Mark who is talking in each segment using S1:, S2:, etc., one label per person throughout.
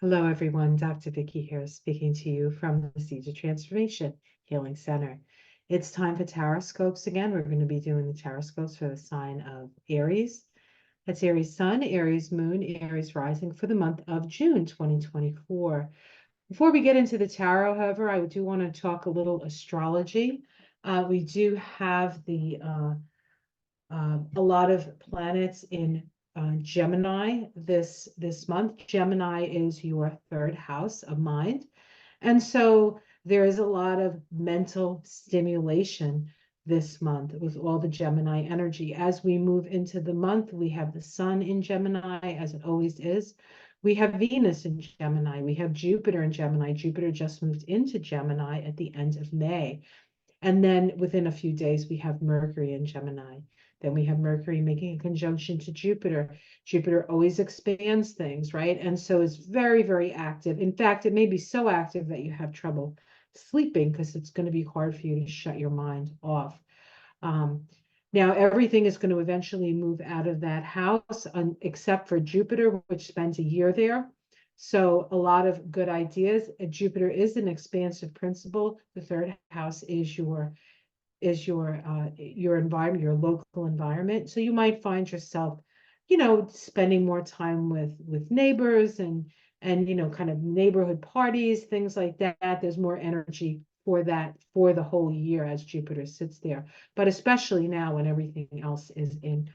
S1: Hello, everyone. Dr. Vicky here, speaking to you from the Seeds of Transformation Healing Center. It's time for tarot scopes again. We're going to be doing the tarot scopes for the sign of Aries. That's Aries Sun, Aries Moon, Aries Rising for the month of June 2024. Before we get into the tarot, however, I do want to talk a little astrology. We do have a lot of planets in Gemini this month. Gemini is your third house of mind. And so there is a lot of mental stimulation this month with all the Gemini energy. As we move into the month, we have the sun in Gemini, as it always is. We have Venus in Gemini. We have Jupiter in Gemini. Jupiter just moved into Gemini at the end of May. And then within a few days, we have Mercury in Gemini. Then we have Mercury making a conjunction to Jupiter. Jupiter always expands things, right? And so it's very, very active. In fact, it may be so active that you have trouble sleeping because it's going to be hard for you to shut your mind off. Now, everything is going to eventually move out of that house, except for Jupiter, which spends a year there. So a lot of good ideas. Jupiter is an expansive principle. The third house is your environment, your local environment. So you might find yourself, spending more time with neighbors and kind of neighborhood parties, things like that. There's more energy for that for the whole year as Jupiter sits there, but especially now when everything else is in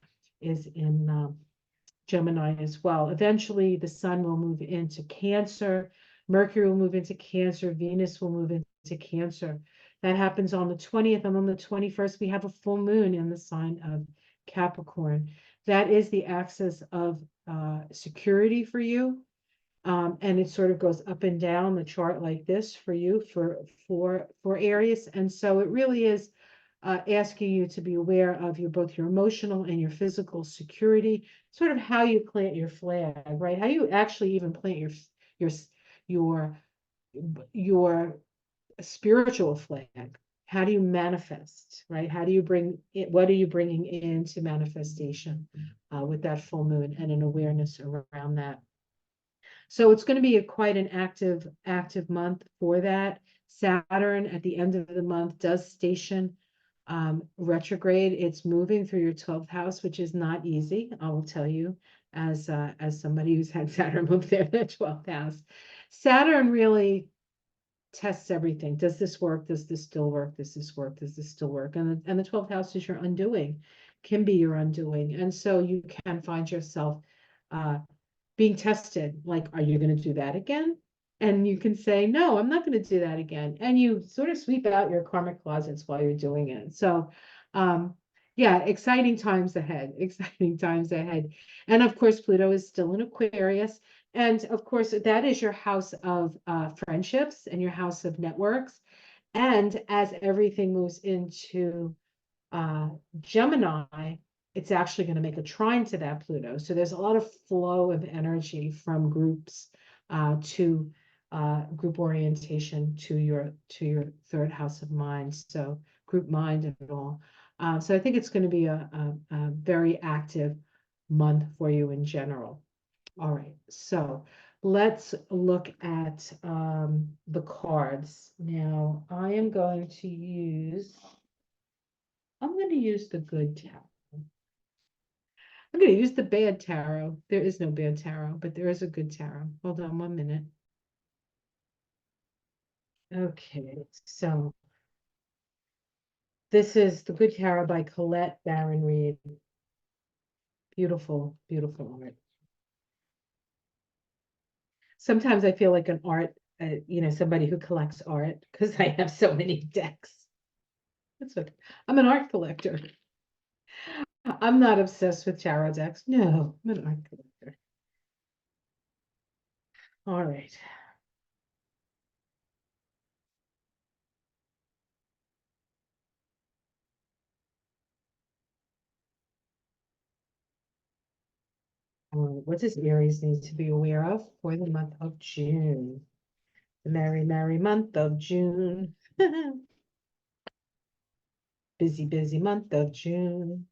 S1: Gemini as well. Eventually, the sun will move into Cancer, Mercury will move into Cancer, Venus will move into Cancer. That happens on the 20th, and on the 21st, we have a full moon in the sign of Capricorn. That is the axis of security for you. And it sort of goes up and down the chart like this for you for Aries. And so it really is asking you to be aware of both your emotional and your physical security, sort of how you plant your flag, right? How you actually even plant your your your spiritual flag. How do you manifest, right? How do you bring it? What are you bringing into manifestation with that full moon and an awareness around that? So it's going to be quite an active month for that. Saturn at the end of the month does station retrograde. It's moving through your 12th house, which is not easy. I will tell you, as somebody who's had Saturn move there in the 12th house. Saturn really tests everything. Does this work? Does this still work? Does this work? Does this still work? And the 12th house is your undoing, can be your undoing. And so you can find yourself being tested, like, are you going to do that again? And you can say, no, I'm not going to do that again. And you sort of sweep out your karmic closets while you're doing it. So, yeah, exciting times ahead, exciting times ahead. And of course, Pluto is still in Aquarius. And of course, that is your house of friendships and your house of networks. And as everything moves into Gemini, it's actually going to make a trine to that Pluto. So there's a lot of flow of energy from groups to group orientation to your third house of mind. So group mind and all. So I think it's going to be a very active month for you in general. All right, so let's look at the cards. Now I am going to use. I'm going to use the good tarot. I'm going to use the bad tarot. There is no bad tarot, but there is a good tarot. Hold on 1 minute. Okay, so this is the good tarot by Colette Baron Reed. Beautiful, beautiful art. Sometimes I feel like an art, somebody who collects art because I have so many decks. That's what I'm an art collector. I'm not obsessed with tarot decks. No, I'm an art collector. All right. What does Aries need to be aware of for the month of June? The merry, merry month of June. Busy, busy month of June.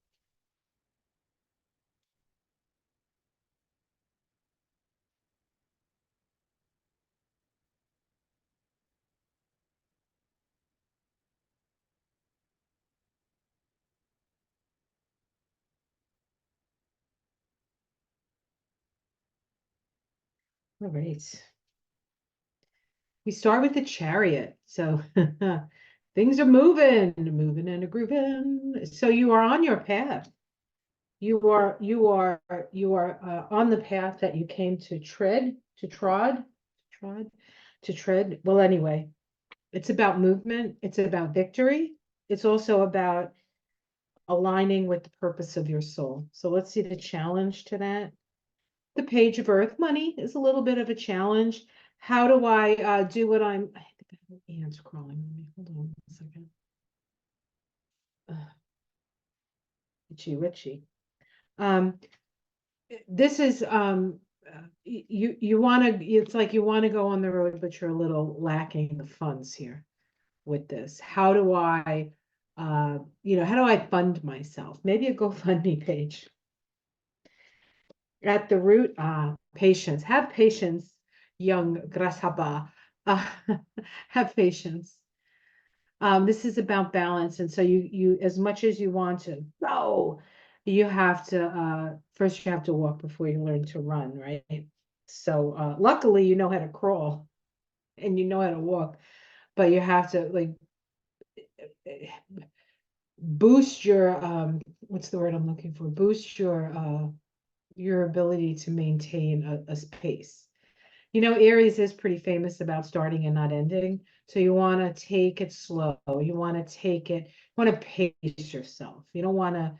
S1: All right. We start with the Chariot. So things are moving and a grooving. So you are on your path. You are on the path that you came to trod, to tread. Well, anyway, it's about movement. It's about victory. It's also about aligning with the purpose of your soul. So let's see the challenge to that. The Page of Earth, money is a little bit of a challenge. How do I do what I think I have ants crawling on me. Hold on a second. Itchy witchy. Um, this is you want to, it's like you want to go on the road, but you're a little lacking the funds here with this. How do I how do I fund myself? Maybe a GoFundMe page. At the root, patience. Have patience, young grasshopper. Uh, have patience. This is about balance, and so you as much as you want to go, you have to first you have to walk before you learn to run, right? So luckily you know how to crawl and you know how to walk, but you have to like boost your what's the word I'm looking for? Boost your ability to maintain a pace. You know, Aries is pretty famous about starting and not ending. So you want to take it slow. You want to take it, you want to pace yourself. You don't want to,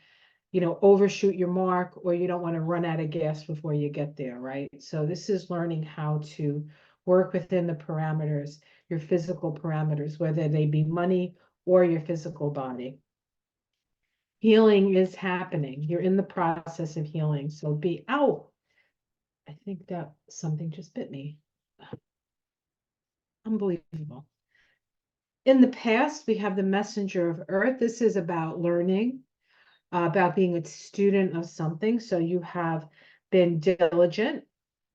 S1: overshoot your mark, or you don't want to run out of gas before you get there, right? So this is learning how to work within the parameters, your physical parameters, whether they be money or your physical body. Healing is happening. You're in the process of healing. So ow, I think that something just bit me. Unbelievable. In the past, we have the messenger of earth. This is about learning, about being a student of something. So you have been diligent,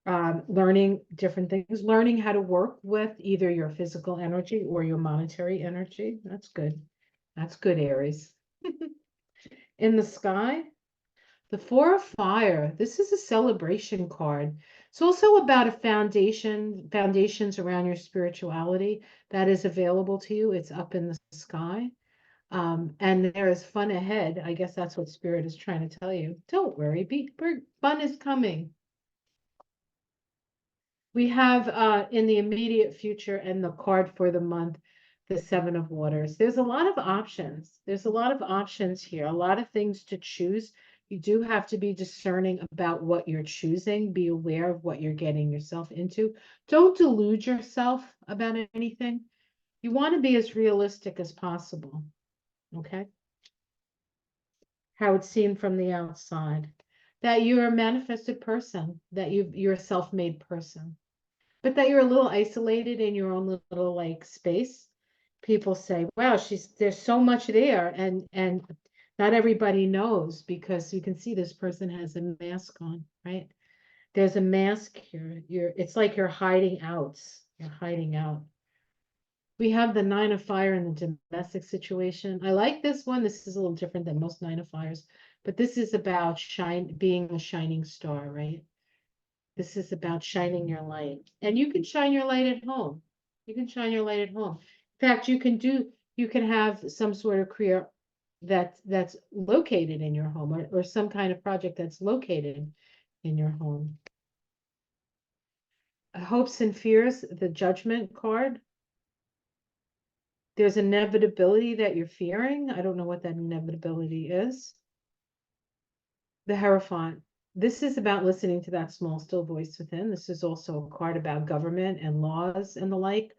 S1: learning different things, learning how to work with either your physical energy or your monetary energy. That's good. That's good, Aries. In the sky, the Four of Fire. This is a celebration card. It's also about a foundations around your spirituality that is available to you. It's up in the sky. And there is fun ahead. I guess that's what Spirit is trying to tell you. Don't worry, fun is coming. We have in the immediate future and the card for the month, the Seven of Waters. There's a lot of options. There's a lot of options here, a lot of things to choose. You do have to be discerning about what you're choosing. Be aware of what you're getting yourself into. Don't delude yourself about anything. You want to be as realistic as possible. Okay? How it's seen from the outside. That you're a manifested person, that you're a self-made person, but that you're a little isolated in your own little like space. People say, wow, there's so much there, and not everybody knows, because you can see this person has a mask on, right? There's a mask here. It's like you're hiding out. You're hiding out. We have the Nine of Fire in the domestic situation. I like this one. This is a little different than most Nine of Fires, but this is about being a shining star, right? This is about shining your light. And you can shine your light at home. You can shine your light at home. In fact, you can have some sort of career that's located in your home, or some kind of project that's located in your home. Hopes and fears, the Judgment card. There's inevitability that you're fearing. I don't know what that inevitability is. The Hierophant. This is about listening to that small, still voice within. This is also a card about government and laws and the like.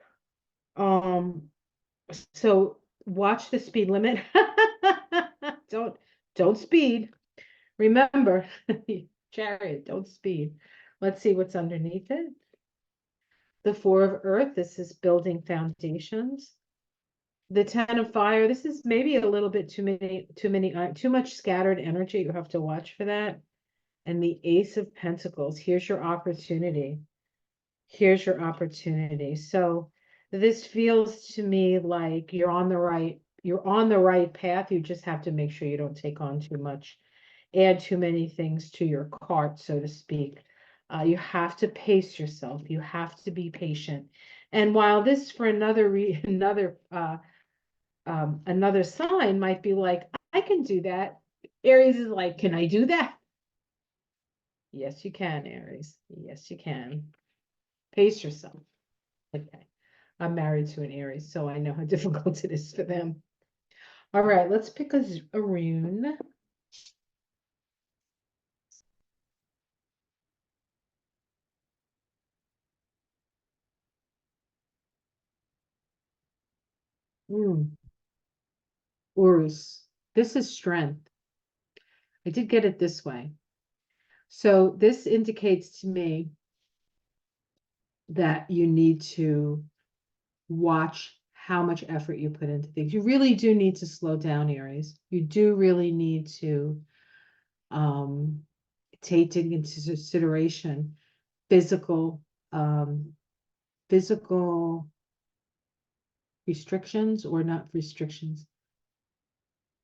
S1: Um, so watch the speed limit. don't don't speed. Remember, Chariot, don't speed. Let's see what's underneath it. The Four of Earth. This is building foundations. The Ten of Fire. This is maybe a little bit too much scattered energy. You have to watch for that. And the Ace of Pentacles. Here's your opportunity. Here's your opportunity. So this feels to me like you're on the right path. You just have to make sure you don't take on too much, add too many things to your cart, so to speak. You have to pace yourself. You have to be patient. And while this for another another sign might be like, I can do that. Aries is like, can I do that? Yes, you can, Aries. Yes, you can. Pace yourself. Okay. I'm married to an Aries, so I know how difficult it is for them. All right, let's pick a rune. Mm, Urus. This is strength. I did get it this way. So this indicates to me that you need to watch how much effort you put into things. You really do need to slow down, Aries. You do really need to um, take into consideration physical um, physical restrictions or not restrictions,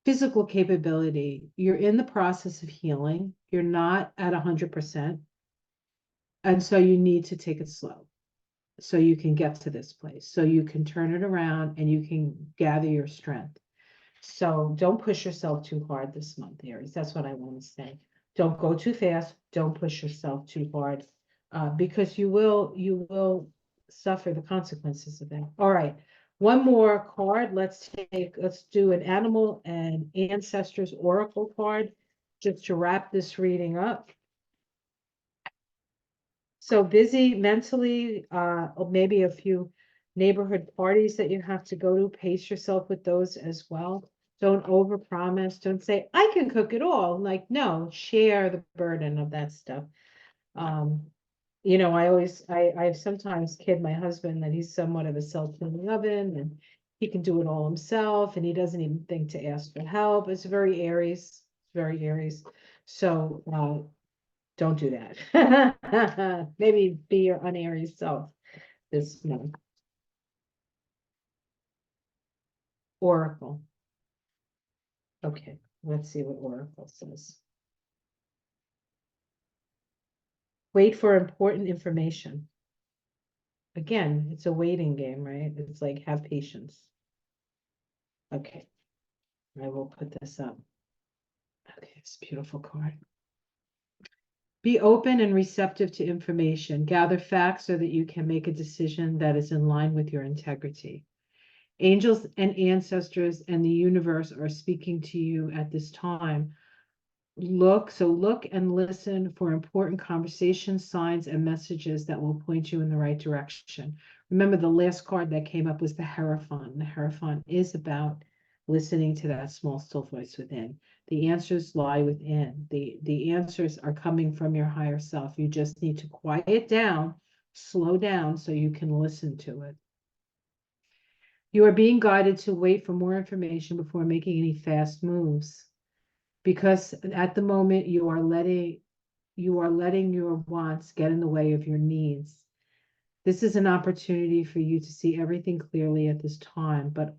S1: physical capability. You're in the process of healing. You're not at 100%. And so you need to take it slow so you can get to this place, so you can turn it around and you can gather your strength. So don't push yourself too hard this month, Aries. That's what I want to say. Don't go too fast. Don't push yourself too hard, because you will suffer the consequences of that. All right, one more card. Let's do an animal and ancestors oracle card, just to wrap this reading up. So busy mentally, or maybe a few neighborhood parties that you have to go to. Pace yourself with those as well. Don't overpromise. Don't say, I can cook it all. Like, no, share the burden of that stuff. Um, I sometimes kid my husband that he's somewhat of a self-cleaning oven and he can do it all himself and he doesn't even think to ask for help. It's very Aries, very Aries. So don't do that. Maybe be your unaries self this month. Oracle. Okay, let's see what Oracle says. Wait for important information. Again, it's a waiting game, right? It's like have patience. Okay, I will put this up. Okay, it's a beautiful card. Be open and receptive to information. Gather facts so that you can make a decision that is in line with your integrity. Angels and ancestors and the universe are speaking to you at this time. Look and listen for important conversations, signs, and messages that will point you in the right direction. Remember, the last card that came up was the Hierophant. The Hierophant is about listening to that small, still voice within. The answers lie within. The answers are coming from your higher self. You just need to quiet down, slow down so you can listen to it. You are being guided to wait for more information before making any fast moves, because at the moment you are letting your wants get in the way of your needs. This is an opportunity for you to see everything clearly at this time, but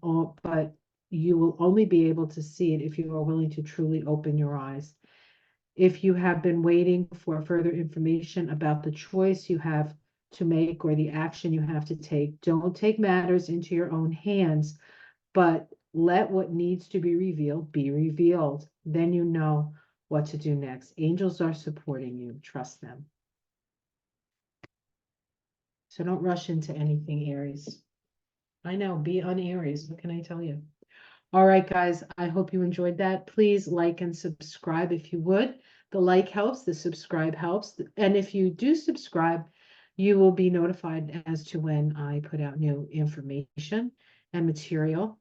S1: you will only be able to see it if you are willing to truly open your eyes. If you have been waiting for further information about the choice you have to make or the action you have to take, don't take matters into your own hands, but let what needs to be revealed be revealed. Then you know what to do next. Angels are supporting you. Trust them. So don't rush into anything, Aries. I know, be on Aries. What can I tell you? All right, guys, I hope you enjoyed that. Please like and subscribe if you would. The like helps, the subscribe helps. And if you do subscribe, you will be notified as to when I put out new information and material.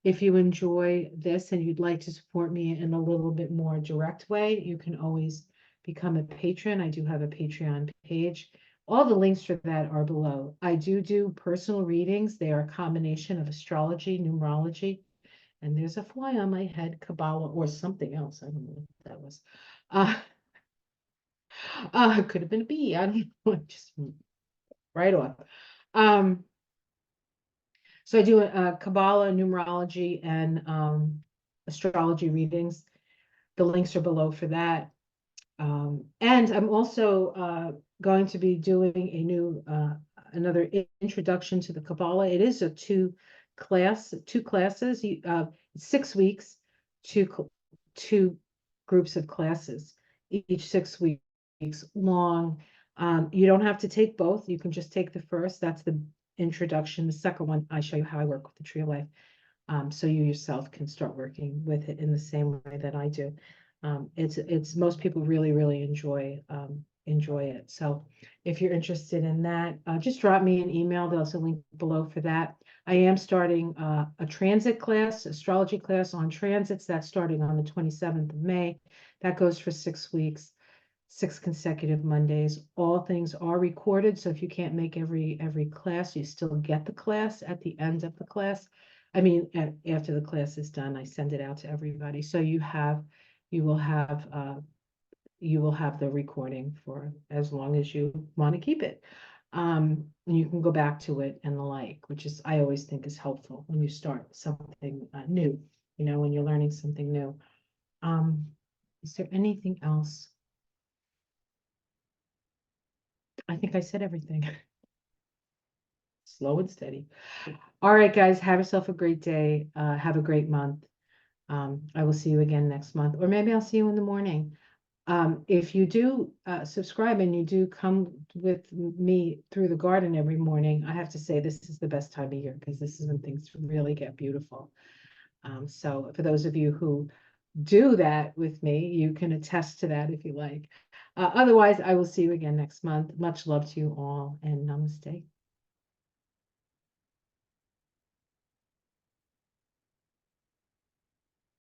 S1: If you enjoy this and you'd like to support me in a little bit more direct way, you can always become a patron. I do have a Patreon page. All the links for that are below. I do personal readings. They are a combination of astrology, numerology, and there's a fly on my head, Kabbalah, or something else. I don't know what that was. Uh, could have been a bee. I don't know. Just right off. Um, so I do Kabbalah, numerology, and astrology readings. The links are below for that. And I'm also going to be doing a new another introduction to the Kabbalah. It is a two classes, 6 weeks, two groups of classes, each 6 weeks long. You don't have to take both. You can just take the first. That's the introduction. The second one, I show you how I work with the Tree of Life. So you yourself can start working with it in the same way that I do. It's most people really enjoy it. So if you're interested in that, just drop me an email. There's a link below for that. I am starting a transit class, astrology class on transits. That's starting on the 27th of May. That goes for 6 weeks, 6 consecutive Mondays. All things are recorded, so if you can't make every class, you still get the class at the end of the class. I mean, after the class is done, I send it out to everybody. So you will have you will have the recording for as long as you want to keep it. And you can go back to it and the like, which is I always think is helpful when you start something new, when you're learning something new. Is there anything else? I think I said everything. Slow and steady. All right, guys, have yourself a great day. Have a great month. I will see you again next month, or maybe I'll see you in the morning. If you do subscribe and you do come with me through the garden every morning, I have to say this is the best time of year because this is when things really get beautiful. So for those of you who do that with me, you can attest to that if you like. Otherwise, I will see you again next month. Much love to you all, and namaste.